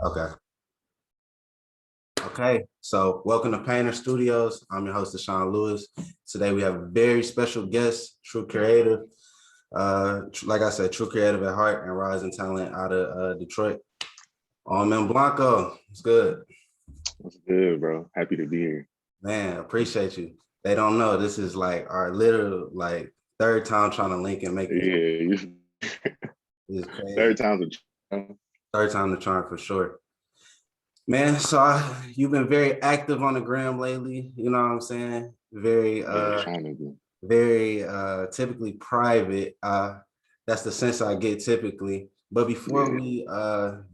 Okay. Okay. So welcome to Painter Studios. I'm your host, Deshaun Lewis. Today we have a very special guest, true creative. Like I said, true creative at heart and rising talent out of Detroit. Ommblanco. It's good. What's good, bro? Happy to be here. Man, appreciate you. They don't know this is like our literal third time trying to link and make this. Yeah, It's crazy. third time's a charm. Third time to charm for sure. Man, you've been very active on the gram lately, you know what I'm saying? Yeah, trying to be. Very typically private. That's the sense I get typically. But before Yeah. we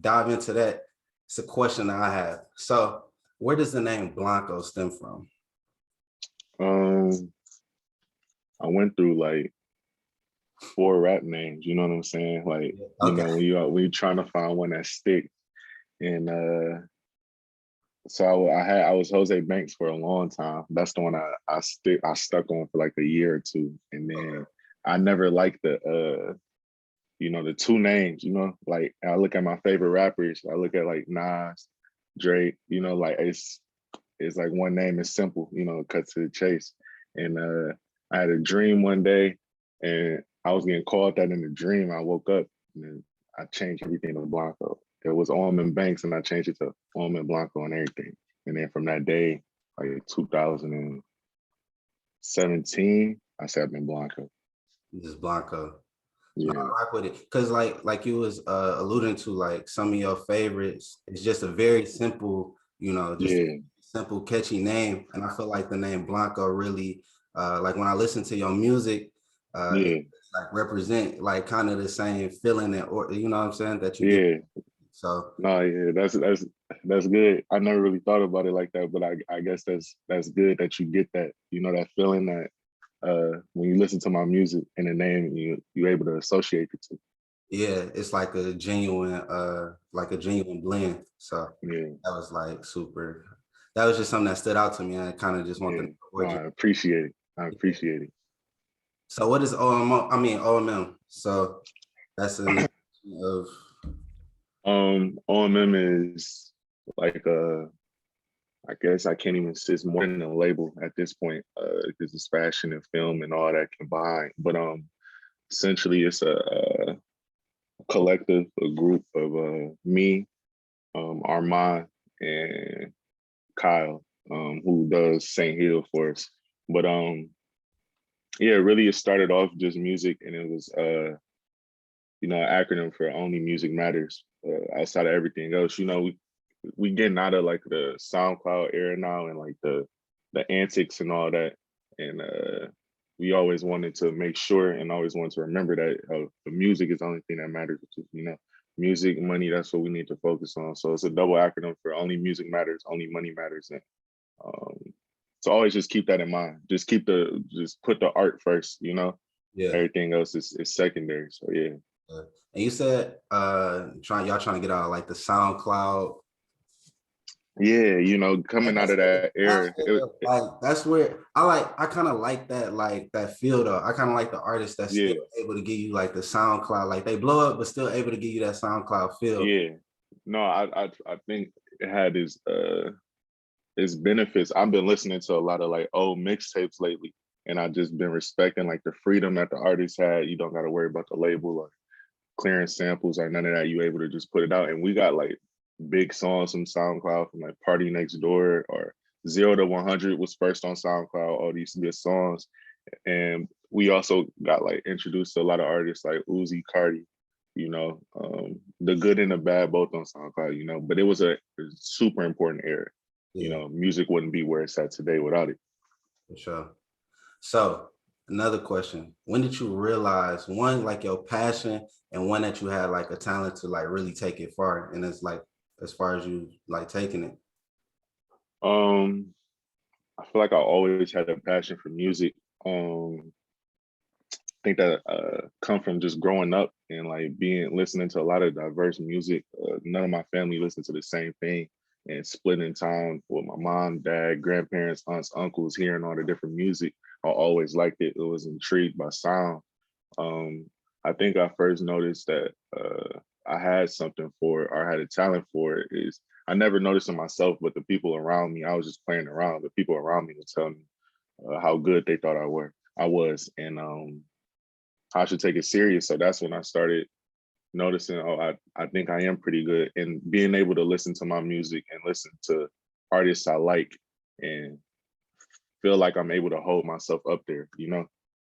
dive into that, it's a question that I have. So where does the name Blanco stem from? I went through like 4 rap names. You know what I'm saying? Like, Okay. when you trying to find one that sticks. And so I was Jose Banks for a long time. That's the one I stuck on for like a year or two, and then I never liked the 2 names. Like I look at my favorite rappers. I look at like Nas, Drake. Like it's like one name is simple. Cut to the chase. And I had a dream one day, and I was getting called that in the dream. I woke up and then I changed everything to Blanco. It was Banks, and I changed it to Ommblanco and everything. And then from that day, like 2017, I said I've been Blanco. This is Blanco. No, Yeah. I rock with it because like you was alluding to, like some of your favorites. It's just a very simple, just Yeah. simple, catchy name. And I feel like the name Blanco really, like when I listen to your music, Yeah. it like represent like kind of the same feeling or you know what I'm saying that you get. Yeah. So No, yeah, that's good. I never really thought about it like that, but I guess that's good that you get that, that feeling that when you listen to my music and the name, you're able to associate the two. yeah, it's like a genuine blend. So Yeah. that was like super. That was just something that stood out to me. I kind of just want to Yeah. know No, what you. I appreciate it. I Yeah. appreciate it. So what is OMO? I mean OMM. So that's an of OMM is like I guess I can't even say it's more than a label at this point, because it's fashion and film and all that combined. But essentially it's a collective, a group of me, Armand, and Kyle, who does St. Hill for us. But yeah, really it started off just music, and it was an acronym for Only Music Matters. Outside of everything else, we getting out of like the SoundCloud era now, and like the antics and all that. And we always wanted to make sure and always wanted to remember that the music is the only thing that matters, which is, music, money, that's what we need to focus on. So it's a double acronym for Only Music Matters, Only Money Matters. And um, so always just keep that in mind. Just put the art first, yeah. everything else is secondary. So yeah. And you said y'all trying to get out of like the SoundCloud. Yeah, coming out of that That's era. like that's where I kind of like that feel though. I kind of like the artists that's Yeah, still able to give you like the SoundCloud, like they blow up but still able to give you that SoundCloud feel. yeah. No, I think it had its benefits. I've been listening to a lot of like old mixtapes lately, and I just been respecting like the freedom that the artists had. You don't got to worry about the label or clearing samples or none of that. You able to just put it out, and we got like big songs from SoundCloud from like Party Next Door or 0 to 100 was first on SoundCloud. All these good songs, and we also got like introduced to a lot of artists like Uzi, Cardi, the good and the bad both on SoundCloud, but it was a super important era. Yeah, Music wouldn't be where it's at today without it. for sure. So another question: when did you realize one like your passion and one that you had like a talent to like really take it far? And it's like as far as you like taking it. Um, I feel like I always had a passion for music. I think that come from just growing up and like listening to a lot of diverse music. None of my family listened to the same thing, and splitting time with my mom, dad, grandparents, aunts, uncles, hearing all the different music. I always liked it. It was intrigued by sound. Um, I think I first noticed that I had something for it or I had a talent for it is I never noticed in myself, but the people around me, I was just playing around. The people around me would tell me how good they thought I was, and I should take it serious. So that's when I started noticing, oh, I think I am pretty good, and being able to listen to my music and listen to artists I like and feel like I'm able to hold myself up there, you know?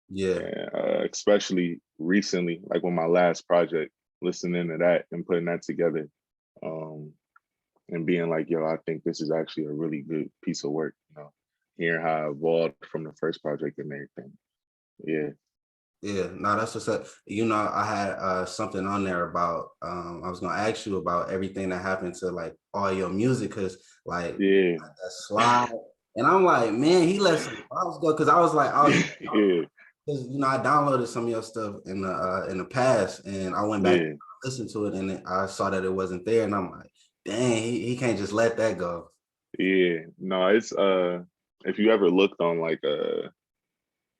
Yeah. And, especially recently, like with my last project, listening to that and putting that together, um, and being like, yo, I think this is actually a really good piece of work, you know, hearing how I evolved from the first project and everything. Yeah. Yeah, no, that's what's up. You know, I had something on there about I was gonna ask you about everything that happened to like all your music, cause like Yeah. that slide, and I'm like, man, he let some files go, cause I was like, Yeah. cause you know, I downloaded some of your stuff in the past, and I went back and Yeah. listened to it, and I saw that it wasn't there, and I'm like, dang, he can't just let that go. Yeah. No, it's if you ever looked on like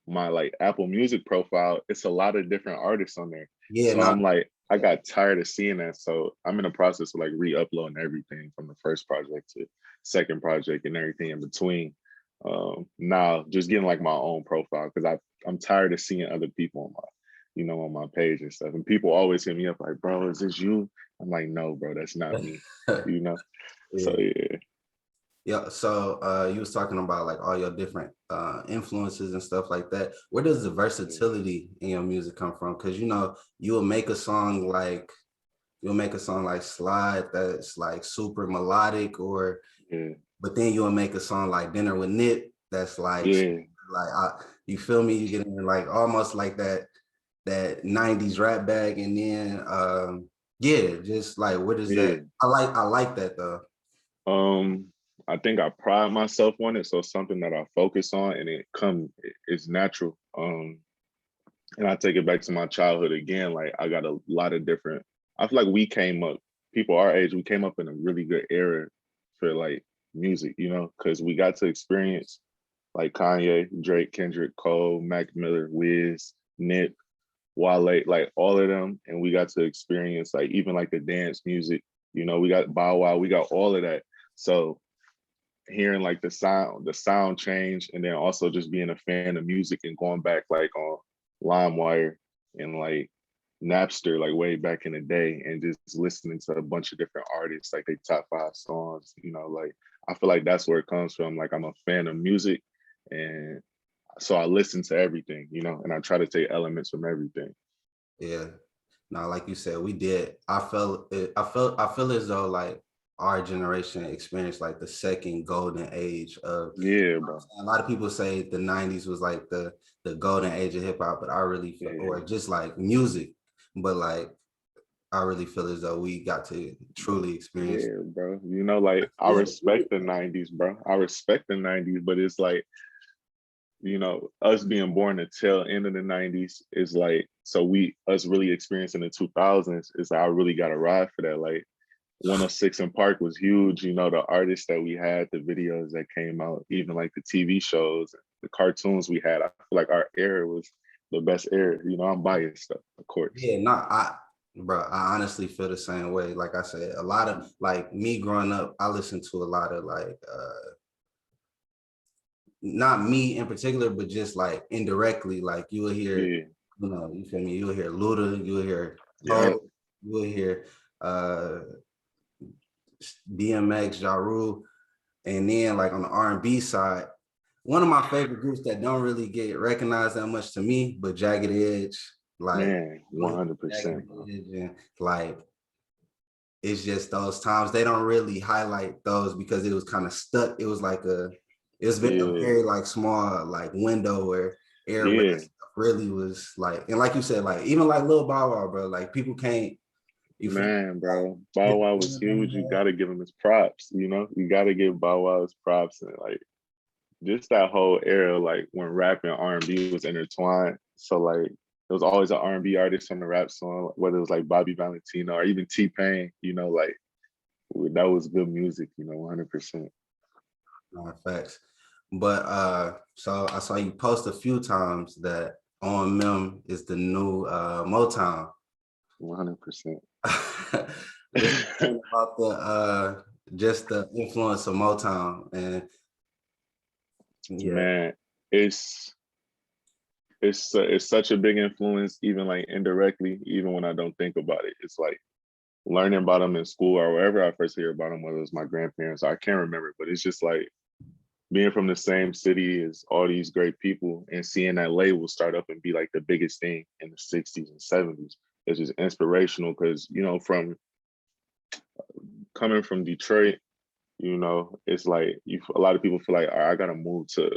my like Apple Music profile, it's a lot of different artists on there. Yeah, So no, I'm like, I got tired of seeing that. So I'm in the process of like re-uploading everything from the first project to second project and everything in between. Now just getting like my own profile because I'm tired of seeing other people on my, you know, on my page and stuff. And people always hit me up like, bro, is this you? I'm like, no, bro, that's not me. You know? So yeah. yeah. Yeah, so you was talking about like all your different influences and stuff like that. Where does the versatility in your music come from? Because you know, you'll make a song like Slide that's like super melodic, or Yeah. but then you'll make a song like Dinner with Nip that's Yeah. you feel me? You get in like almost like that 90s rap bag, and then yeah, just like what is that? Yeah. I like that though. Um, I think I pride myself on it. So it's something that I focus on and it's natural. And I take it back to my childhood again. Like I got a lot of different, I feel like we came up, people our age, we came up in a really good era for like music, you know, because we got to experience like Kanye, Drake, Kendrick, Cole, Mac Miller, Wiz, Nip, Wale, like all of them. And we got to experience like even like the dance music, you know, we got Bow Wow, we got all of that. So hearing like the sound change, and then also just being a fan of music and going back like on LimeWire and like Napster, like way back in the day, and just listening to a bunch of different artists, like they top 5 songs, you know, like I feel like that's where it comes from. Like I'm a fan of music, and so I listen to everything, you know, and I try to take elements from everything. Yeah. No, like you said, we did. I feel as though like our generation experienced like the second golden age of, Yeah, bro. a lot of people say the 90s was like the golden age of hip hop, but I really feel, Yeah. or just like music, but like I really feel as though we got to truly experience. Yeah, bro. You know, like I respect the 90s, bro. I respect the 90s, but it's like, you know, us being born the tail end of the 90s is like, so us really experiencing the 2000s is like, I really got to ride for that. Like 106 in Park was huge, you know, the artists that we had, the videos that came out, even like the TV shows, the cartoons we had. I feel like our era was the best era. You know, I'm biased, though, of course. Yeah, no, bro, I honestly feel the same way. Like I said, a lot of like me growing up, I listened to a lot of like not me in particular, but just like indirectly, like you will hear, Yeah, you know, you feel me, you'll hear Luda, you'll hear yeah, Poe, you'll hear uh DMX, Ja Rule, and then like on the R&B side, one of my favorite groups that don't really get recognized that much to me, but Jagged Edge, like man, Jagged 100%, bro. Edge, and like it's just those times they don't really highlight those because it was kind of stuck. It was like a Yeah, very like small like window where where yeah, that stuff really was like, and like you said, like even like Lil Bow Wow, bro, like people can't, you feel man, like bro. Bow Wow was huge. You got to give him his props, you know? You got to give Bow Wow his props. And like, just that whole era, like when rap and R&B was intertwined. So like there was always an R&B artist on the rap song, whether it was like Bobby Valentino or even T-Pain, you know, like that was good music, you know, 100%. facts. But so I saw you post a few times that On Mem is the new Motown. 100%. let's talk about the just the influence of Motown. And yeah, Man, it's it's such a big influence, even like indirectly, even when I don't think about it. It's like learning about them in school or wherever I first hear about them, whether it's my grandparents, I can't remember, but it's just like being from the same city as all these great people and seeing that label start up and be like the biggest thing in the 60s and 70s. It's just inspirational because, you know, from coming from Detroit, you know, it's like a lot of people feel like, all right, I gotta move to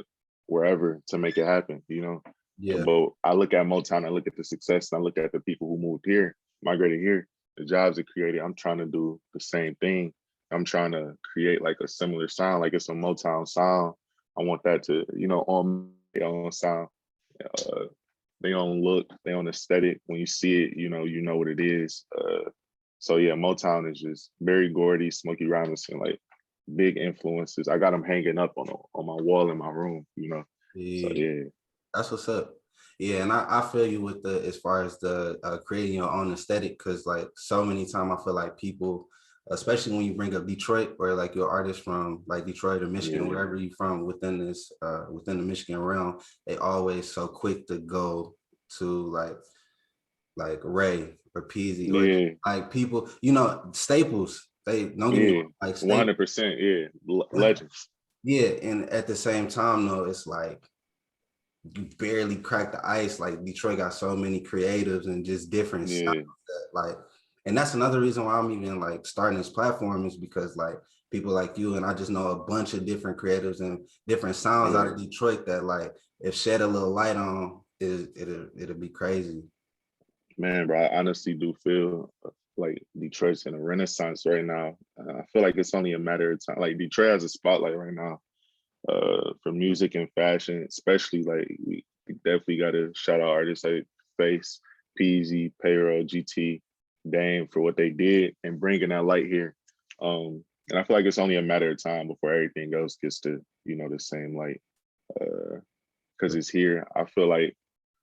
wherever to make it happen, you know. yeah, But I look at Motown, I look at the success, and I look at the people who moved here, migrated here, the jobs it created. I'm trying to do the same thing. I'm trying to create like a similar sound, like it's a Motown sound. I want that to, you know, on their own sound, uh, their own look, their own aesthetic. When you see it, you know what it is. So yeah, Motown is just very Gordy, Smokey Robinson, like big influences. I got them hanging up on my wall in my room, you know. So yeah. yeah, That's what's up. Yeah, and I feel you with the as far as the creating your own aesthetic, because like so many times I feel like people, especially when you bring up Detroit or like your artists from like Detroit or Michigan, yeah, wherever you from within this within the Michigan realm, they always so quick to go to like Ray or Peasy or yeah, like people, you know, staples. They don't get me yeah, wrong, like staples. 100%, yeah, legends. Yeah, and at the same time though, it's like you barely crack the ice. Like Detroit got so many creatives and just different styles Yeah, that like, and that's another reason why I'm even like starting this platform is because like people like you and I just know a bunch of different creatives and different sounds out yeah, of Detroit that like if shed a little light on it'll be crazy. man, bro. I honestly do feel like Detroit's in a renaissance right now. I feel like it's only a matter of time. Like Detroit has a spotlight right now for music and fashion, especially like we definitely got to shout out artists like Face, Peasy, Payroll, GT, Dame for what they did and bringing that light here. And I feel like it's only a matter of time before everything else gets to, you know, the same light. Because it's here. I feel like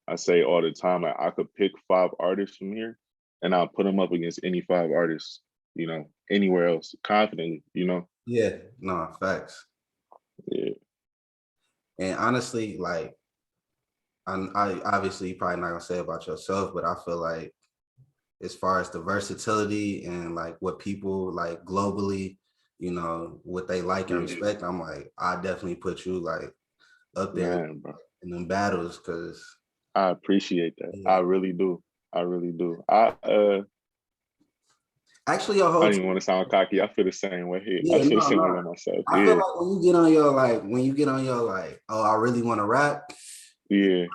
I say all the time, like I could pick 5 artists from here and I'll put them up against any 5 artists, you know, anywhere else confidently, you know? Yeah, no, facts. Yeah, And honestly, like I obviously you're probably not gonna say about yourself, but I feel like as far as the versatility and like what people like globally, you know, what they like and yeah, respect, I'm like, I definitely put you like up there man, bro. in them battles because I appreciate that. I yeah. really do. I really do. Actually your I whole don't even want to sound cocky. I feel the same way here. I yeah, feel the no, same way no. about myself. I feel Yeah, like when you get on your like, oh, I really want to rap, yeah.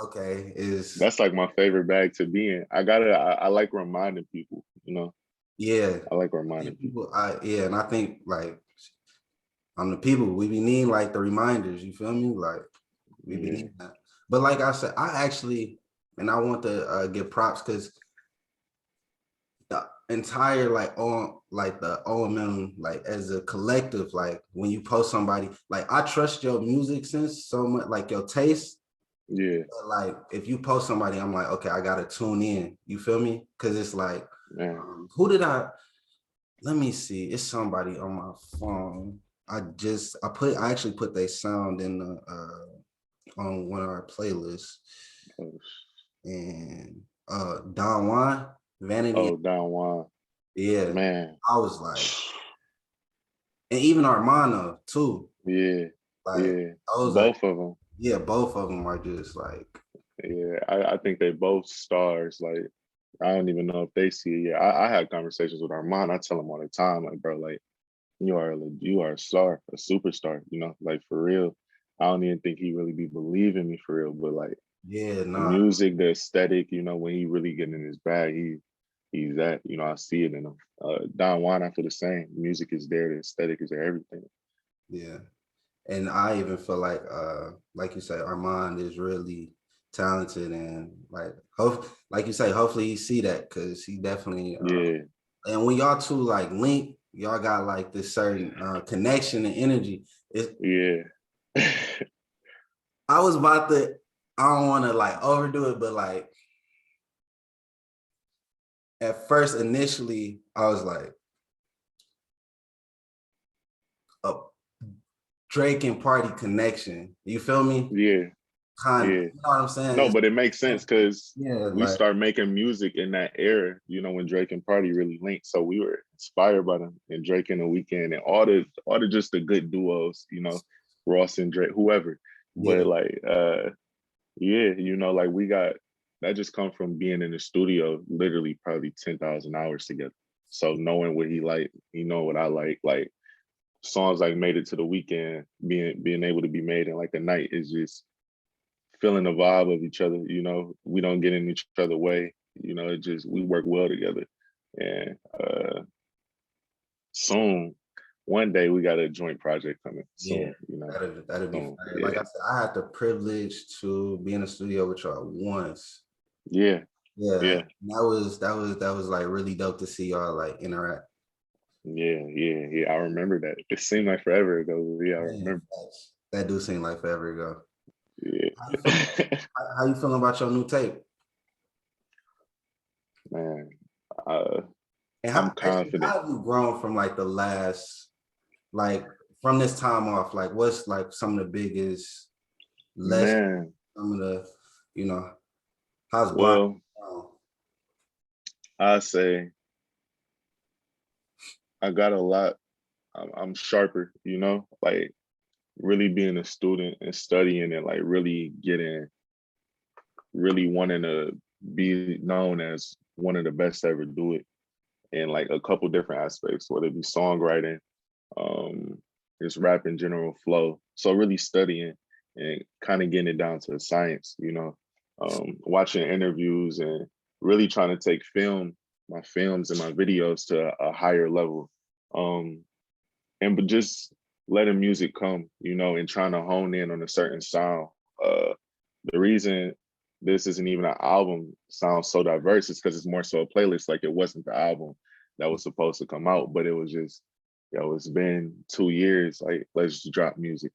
okay, is That's like my favorite bag to be in. I like reminding people, you know. yeah. I like I reminding think people. people I yeah, and I think like I'm the people we be needing like the reminders, you feel me? Like we be Yeah, needing that. But like I said, I actually and I want to give props because the entire like on like the OMM like as a collective, like when you post somebody, like I trust your music sense so much, like your taste. yeah, But like if you post somebody, I'm like, okay, I gotta tune in. You feel me? Because it's like, man. who did I? Let me see. It's somebody on my phone. I actually put their sound in the on one of our playlists Oh, and Don Juan, Vanity. oh, Don Juan, Yeah. man. I was like, and even Armano too. Yeah, Like yeah. those are Both of them. yeah, both of them are just like Yeah, I think they both stars. Like, I don't even know if they see it. Yeah, I had conversations with Armand. I tell him all the time, like, bro, like, you are a star, a superstar. You know, like for real. I don't even think he really be believing me for real. But like yeah, the nah, music, the aesthetic, you know, when he really getting in his bag, he's that. You know, I see it in him. Don Juan, I feel the same. Music is there, the aesthetic is there, everything. yeah. And I even feel like you say, Armand is really talented and like hope like you say, hopefully you see that because he definitely Yeah, and when y'all two like link, y'all got like this certain connection and energy. It yeah, I was about to I don't want to like overdo it, but like at first initially I was like, a Drake and Party connection. You feel me? Yeah, Kind of, yeah. you know what I'm saying? No, but it makes sense because Yeah, we like start making music in that era, when Drake and Party really linked. So we were inspired by them and Drake and the Weeknd and all the just the good duos, Ross and Drake, whoever. yeah, But like yeah, like we got that just come from being in the studio literally probably 10,000 hours together. So knowing what he like, what I like songs like Made It to the Weekend, being able to be made in like a night is just feeling the vibe of each other. We don't get in each other way. It just we work well together. And soon, one day we got a joint project coming yeah. soon. That'd be Soon. fire. Like I Yeah, said, I had the privilege to be in the studio with y'all once. yeah, Yeah, yeah, that was like really dope to see y'all like interact. yeah. I remember that. It seemed like forever ago. Yeah, I Man, remember. that do seem like forever ago. How you feel, Yeah, how you feeling about your new tape? man. Uh, And I'm how confident, have you grown from like the last, like from this time off? Like what's like some of the biggest lessons, man. some of the, you know, how's Brian? Well, I say I got a lot. I'm sharper, like really being a student and studying and like really wanting to be known as one of the best to ever do it in like a couple different aspects, whether it be songwriting, um, just rap in general flow. So really studying and kind of getting it down to the science, watching interviews and really trying to take my films and my videos to a higher level. Um, and but just letting music come, and trying to hone in on a certain sound. Uh, the reason this isn't even an album sounds so diverse is because it's more so a playlist. Like it wasn't the album that was supposed to come out, but it was just, it's been 2 years. Like let's just drop music.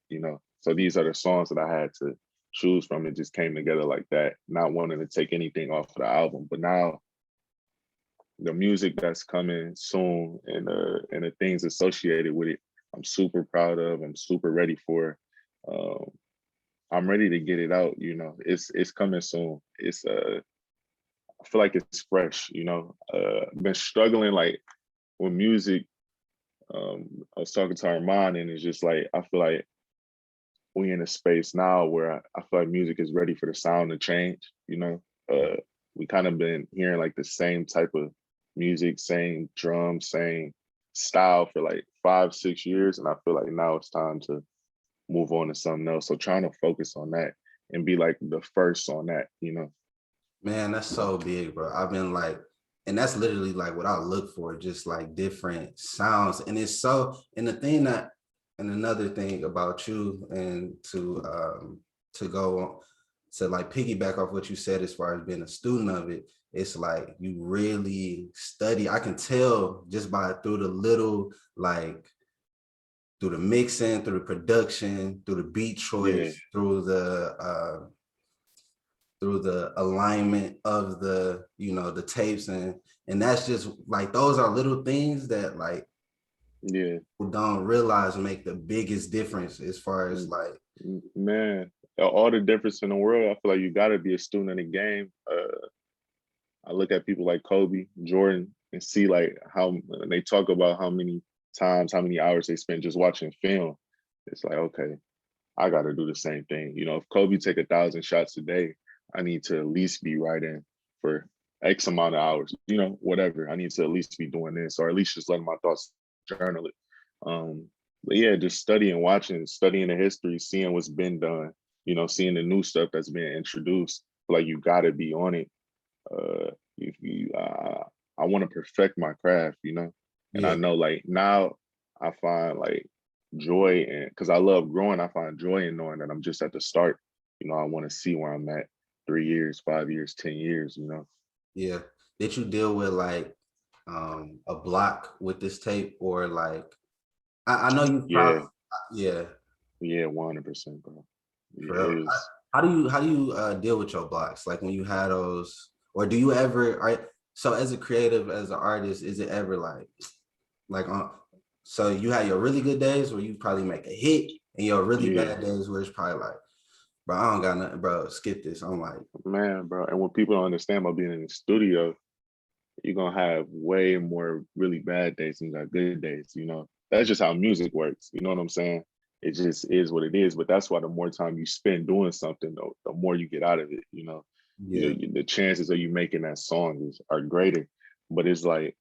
So these are the songs that I had to choose from. It just came together like that. Not wanting to take anything off of the album, but now the music that's coming soon and the things associated with it, I'm super proud of. I'm super ready for. Um, I'm ready to get it out. It's coming soon. I feel like it's fresh. Been struggling like with music. I was talking to Armand, and it's just like I feel like we in a space now where I feel like music is ready for the sound to change. We kind of been hearing like the same type of music, same drums, same style for like 5, 6 years, and I feel like now it's time to move on to something else. So trying to focus on that and be like the first on that. Man, that's so big, bro. I've been like, and that's literally like what I look for, just like different sounds. And it's so, and the thing that, and another thing about you, and to go on, to like piggyback off what you said as far as being a student of it, it's like you really study. I can tell just by through the little like through the mixing, through the production, through the beat Yeah, choice, through the alignment of the tapes, and that's just like those are little things that like yeah. people don't realize make the biggest difference as far as like Man, all the difference in the world. I feel like you got to be a student in the game. I look at people like Kobe, Jordan, and see like how when they talk about how many times, how many hours they spend just watching film. It's like, okay, I got to do the same thing. If Kobe take 1,000 shots a day, I need to at least be writing for X amount of hours. Whatever. I need to at least be doing this, or at least just letting my thoughts journal it. But yeah, just studying, watching, studying the history, seeing what's been done. Seeing the new stuff that's being introduced. Like you got to be on it. Uh, if you, I want to perfect my craft. And I yeah, know like now I find like joy and because I love growing, I find joy in knowing that I'm just at the start. I want to see where I'm at 3 years, 5 years, 10 years. yeah. Did you deal with like a block with this tape, or like I know you Yeah, probably, yeah, yeah, 100%, bro. Yeah, for real. it is. How do you deal with your blocks, like when you had those, or do you ever, right? So as a creative, as an artist, is it ever like on, so you have your really good days where you probably make a hit and your really Yeah, bad days where it's probably like, bro, I don't got nothing, bro, skip this. I'm like, man, bro. And when people don't understand about being in the studio, you're gonna have way more really bad days than you got good days, you know. That's just how music works. You know what I'm saying? It just is what it is. But that's why the more time you spend doing something, the more you get out of it, you know. yeah, The chances of you making that song are greater. But it's like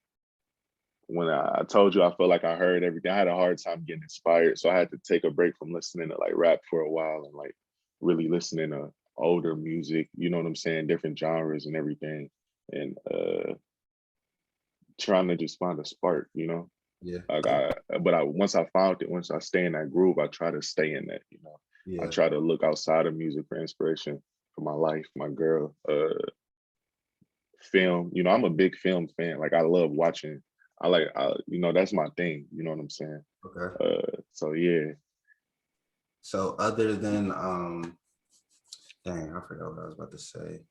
when I told you I felt like I heard everything, I had a hard time getting inspired. So I had to take a break from listening to like rap for a while and like really listening to older music, you know what I'm saying, different genres and everything. And trying to just find a spark, you know. yeah, Like but I once I found it, once I stay in that groove, I try to stay in that, you know. I yeah. try to look outside of music for inspiration for my life, my girl, film. You know, I'm a big film fan. Like I love watching. You know, that's my thing. You know what I'm saying? Okay. So yeah, So other than dang, I forgot what I was about to say.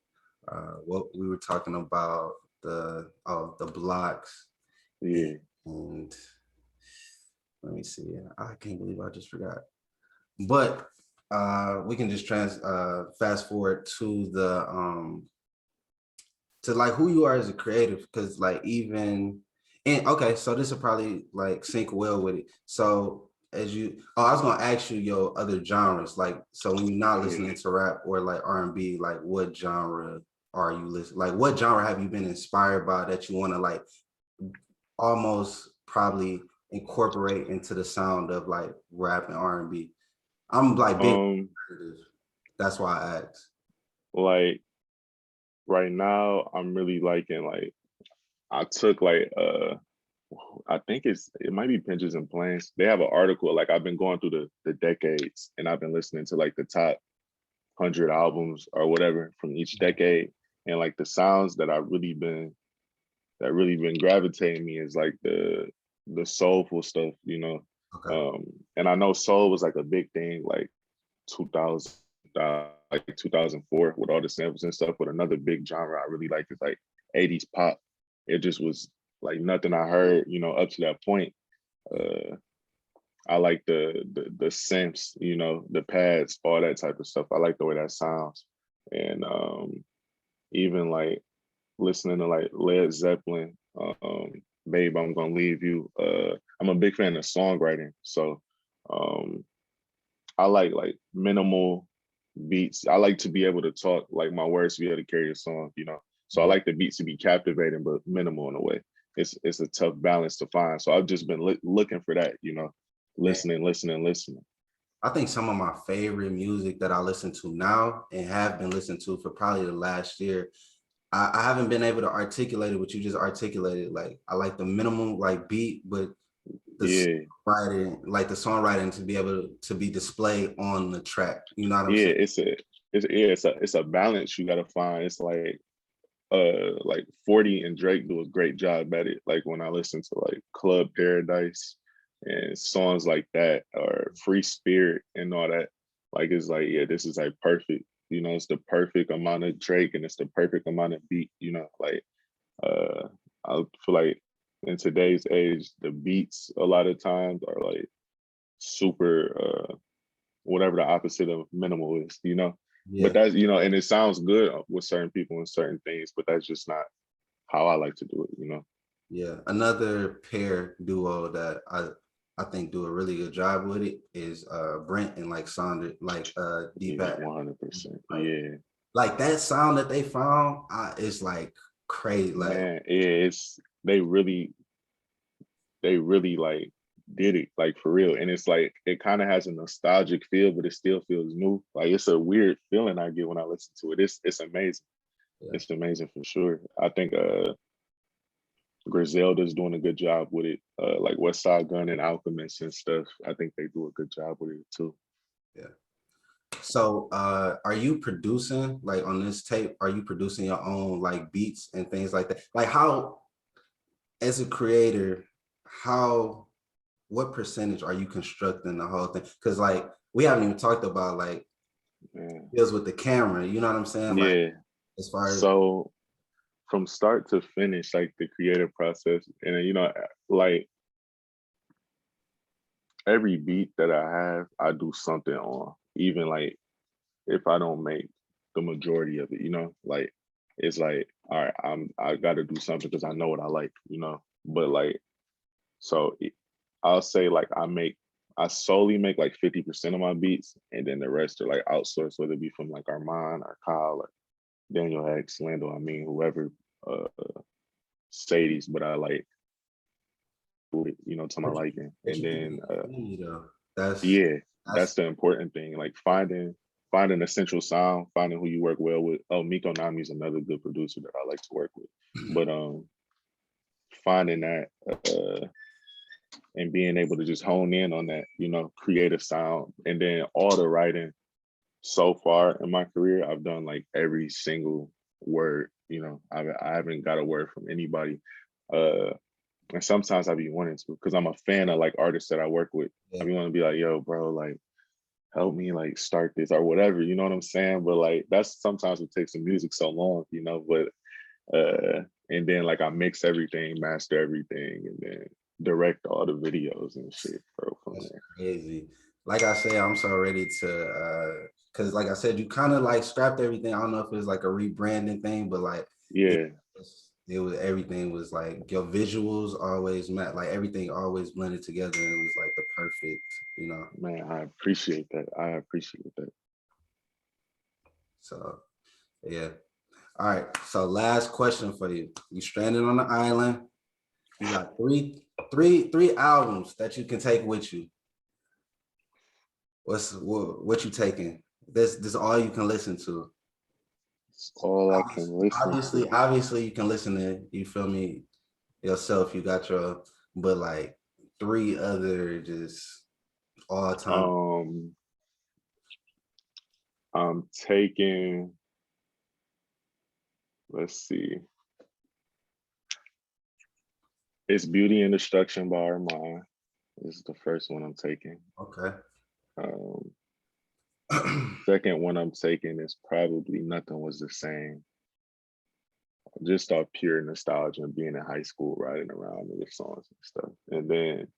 What we were talking about, the blocks, yeah. and let me see. I can't believe I just forgot. But we can just fast forward to the to like who you are as a creative, because like even and okay, so this will probably like sync well with it. So as you, oh, I was gonna ask you your other genres, like so when you're not Yeah. listening to rap or like R&B, like what genre are you listening? Like what genre have you been inspired by that you want to like almost probably incorporate into the sound of like rap and R&B? I'm like big. Um, That's why I asked. like right now, I'm really liking like I took like I think it might be Pinches and Plans. They have an article like I've been going through the decades and I've been listening to like the top 100 albums or whatever from each decade, and like the sounds that really been gravitating me is like the soulful stuff, you know. Okay. And I know soul was like a big thing like 2000, like 2004 with all the samples and stuff. But another big genre I really like is like 80s pop. It just was like nothing I heard, you know, up to that point. Uh, I like the synths, you know, the pads, all that type of stuff. I like the way that sounds, and even like listening to like Led Zeppelin, Babe, I'm Gonna Leave You. I'm a big fan of songwriting. So um, I like minimal beats. I like to be able to talk, like my words to be able to carry a song, you know. So I Yeah. like the beats to be captivating, but minimal in a way. It's a tough balance to find. So I've just been looking for that, you know, Man, listening. I think some of my favorite music that I listen to now and have been listening to for probably the last year, I haven't been able to articulate it, but you just articulated. Like I like the minimum like beat, but the Yeah, songwriting to be able to be displayed on the track. You know what I'm yeah. saying? It's a balance you gotta find. It's like 40 and Drake do a great job at it. Like when I listen to like Club Paradise and songs like that or Free Spirit and all that, like it's like, yeah, this is like perfect. You know, it's the perfect amount of Drake and it's the perfect amount of beat, you know, like uh I feel like in today's age, the beats a lot of times are like super whatever the opposite of minimal is, you know. But Yeah, that's, you know, and it sounds good with certain people and certain things, but that's just not how I like to do it, you know. yeah. Another pair duo that I think do a really good job with it is Brent and like Saunders, like Yeah, Deepak. 100%. Like Yeah, like that sound that they found is like crazy. Like man. Yeah, it's they really like did it like for real. And it's like it kind of has a nostalgic feel, but it still feels new. Like it's a weird feeling I get when I listen to it. It's amazing. yeah, It's amazing for sure. I think Griselda's doing a good job with it. Like West Side Gun and Alchemist and stuff. I think they do a good job with it too. yeah. So are you producing like on this tape, are you producing your own like beats and things like that? Like how as a creator, how what percentage are you constructing the whole thing? Because like we haven't even talked about like Yeah. deals with the camera, you know what I'm saying? Like Yeah. as far as So from start to finish, like the creative process, and you know, like every beat that I have, I do something on. Even like if I don't make the majority of it, you know, like it's like, all right, I got to do something because I know what I like, you know. But like, so I'll say like I solely make like 50% of my beats, and then the rest are like outsourced, whether it be from like Armand or Kyle or Daniel X, Lando, I mean, whoever, uh Sadie's, but I like, you know, to my But liking. but And you can then do it me though. That's yeah, that's that's the important thing. Like finding essential sound, finding who you work well with. Oh, Miko Nami is another good producer that I like to work with. But finding that and being able to just hone in on that, you know, creative sound. And then all the writing so far in my career, I've done like every single word, you know, I haven't got a word from anybody. And sometimes I be wanting to, because I'm a fan of like artists that I work with. I yeah. be want to be like, yo, bro, like help me like start this or whatever, you know what I'm saying? But like that's sometimes it takes the music so long, you know, but and then like I mix everything, master everything, and then direct all the videos and shit, bro, from That's there. crazy. Like I said, I'm so ready to because like I said, you kind of like scrapped everything. I don't know if it's like a rebranding thing, but like it Yeah, it was everything was like your visuals always met, like everything always blended together and it was like the perfect, you know. man, I appreciate that. I appreciate that. So yeah. All right. So last question for you. You stranded on the island. You got three albums that you can take with you. What you taking? This is all you can listen to. It's all I can listen to. Obviously you can listen to, you feel me, yourself. You got your, but like three other just all time. Um, I'm taking, let's see, it's Beauty and Destruction by Armand. This is the first one I'm taking. Okay. Um, second one I'm taking is probably Nothing Was the Same. Just off pure nostalgia and being in high school, writing around with the songs and stuff. And then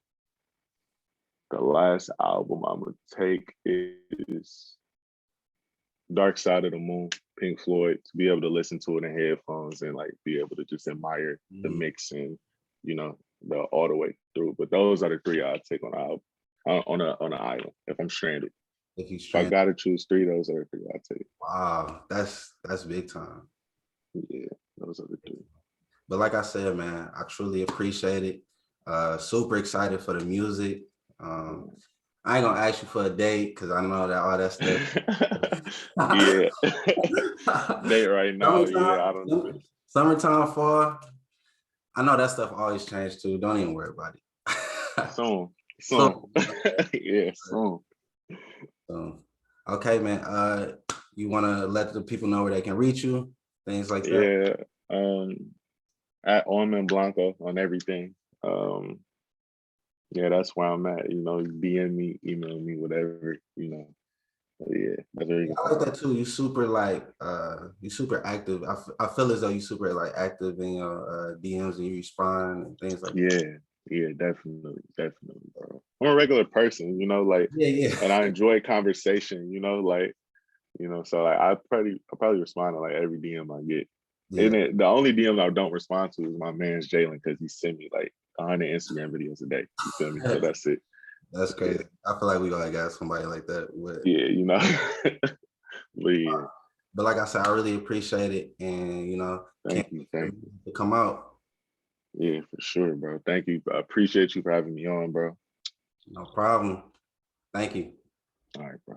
the last album I'm gonna take is Dark Side of the Moon, Pink Floyd, to be able to listen to it in headphones and like be able to just admire the Mm, mix and, you know, the all the way through. But those are the three I'd take on an album, on an island if I'm stranded. if you If I strand, gotta choose three, those are the three I'd take. wow, that's big time. Yeah, those are the three. But like I said, man, I truly appreciate it. Super excited for the music. Um, I ain't gonna ask you for a date because I know that all that stuff. Yeah. Date right now, yeah, I don't know. Summertime, fall. I know that stuff always change too. Don't even worry about it. Soon, so, soon. Yeah, soon. so, okay, man. You want to let the people know where they can reach you, things like that. Yeah. At Ommblanco on everything. Um, yeah, that's where I'm at. You know, DM me, email me, whatever, you know. But yeah, that's where you Yeah, can I find like me. that too. You super active. I feel as though you super like active in your DMs and you respond and things like that. Yeah, yeah, definitely, definitely, bro. I'm a regular person, you know, like, Yeah, and I yeah. enjoy conversation, you know, like, you know, so like I probably respond to like every DM I get. And Yeah, the only DM I don't respond to is my man's Jalen because he sent me like 100 Instagram videos a day. You feel me? So that's it. that's Yeah, crazy. I feel like we gotta got somebody like that. yeah, you know. But yeah, But like I said, I really appreciate it, and can't thank you, wait for the thank you. music to come out. Yeah, for sure, bro. Thank you. I appreciate you for having me on, bro. No problem. Thank you. All right, bro.